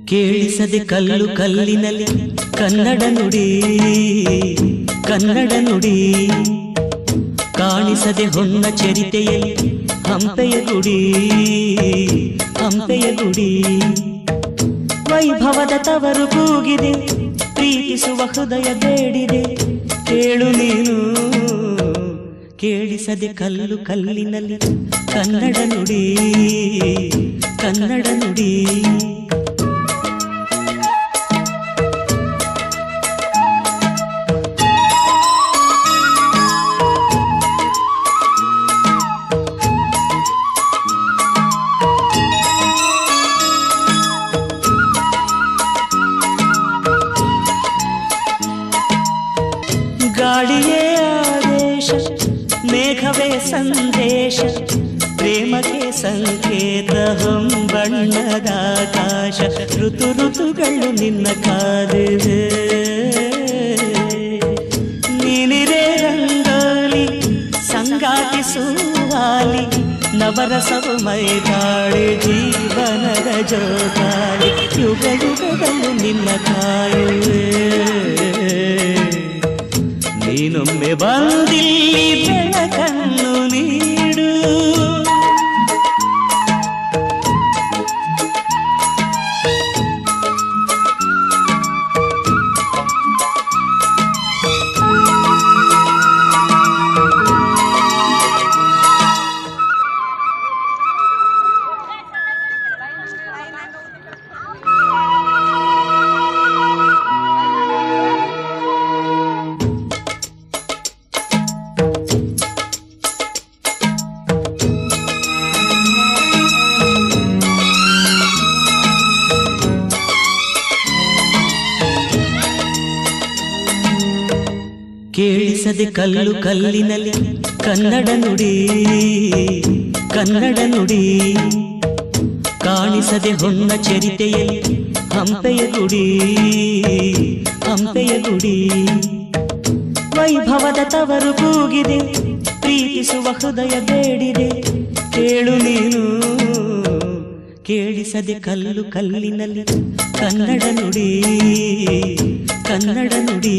ಕೇಳಿಸದೆ ಕಲ್ಲು ಕಲ್ಲಿನಲ್ಲಿ ಕನ್ನಡ ನುಡಿ ಕನ್ನಡ ನುಡಿ ಕಾಣಿಸದೆ ಹೊನ್ನ ಚರಿತೆಯಲ್ಲಿ ಹಂಪೆಯ ಗುಡಿ ಹಂಪೆಯ ಗುಡಿ ವೈಭವದ ತವರು ಕೂಗಿದೆ ಪ್ರೀತಿಸುವ ಹೃದಯ ಬೇಡಿದೆ ಕೇಳು ನೀನು ಕೇಳಿಸದೆ ಕಲ್ಲು ಕಲ್ಲಿನಲ್ಲಿ ಕನ್ನಡ ನುಡಿ ಕನ್ನಡ ನುಡಿ ಗಾಳಿಯೇ ಆದೇಶ ಮೇಘವೇ ಸಂದೇಶ ಪ್ರೇಮಕ್ಕೆ ಸಂಕೇತ ಹೊಂಬಣ್ಣದ ಆಕಾಶ ಋತು ಋತುಗಳು ನಿನ್ನ ಕಾದಿದೆ ನೀನಿರೇ ರಂಗೋಲಿ ಸಂಗಾತಿ ಸುವಾಲಿ ನವರಸವು ಮೈದಾಳಿ ಜೀವನದ ಜೋಗಾಲಿ ಯುಗ ಯುಗದಲ್ಲೂ ನಿನ್ನ ಕಾಯುವೆ ನೀನೊಮ್ಮೆ ಬಂದಿಲ್ಲಿ ಬೆಳಕನ್ನು ನೀಡು ಕೇಳಿಸದೆ ಕಲ್ಲು ಕಲ್ಲಿನಲ್ಲಿ ಕನ್ನಡ ನುಡಿ ಕನ್ನಡ ನುಡಿ ಕಾಣಿಸದೆ ಹೊನ್ನ ಚರಿತೆಯಲ್ಲಿ ಹಂಪೆಯ ಗುಡಿ ಹಂಪೆಯ ಗುಡಿ ವೈಭವದ ತವರು ಕೂಗಿದೆ ಪ್ರೀತಿಸುವ ಹೃದಯ ಬೇಡಿದೆ ಕೇಳು ನೀನು ಕೇಳಿಸದೆ ಕಲ್ಲು ಕಲ್ಲಿನಲ್ಲಿ ಕನ್ನಡ ನುಡಿ ಕನ್ನಡ ನುಡಿ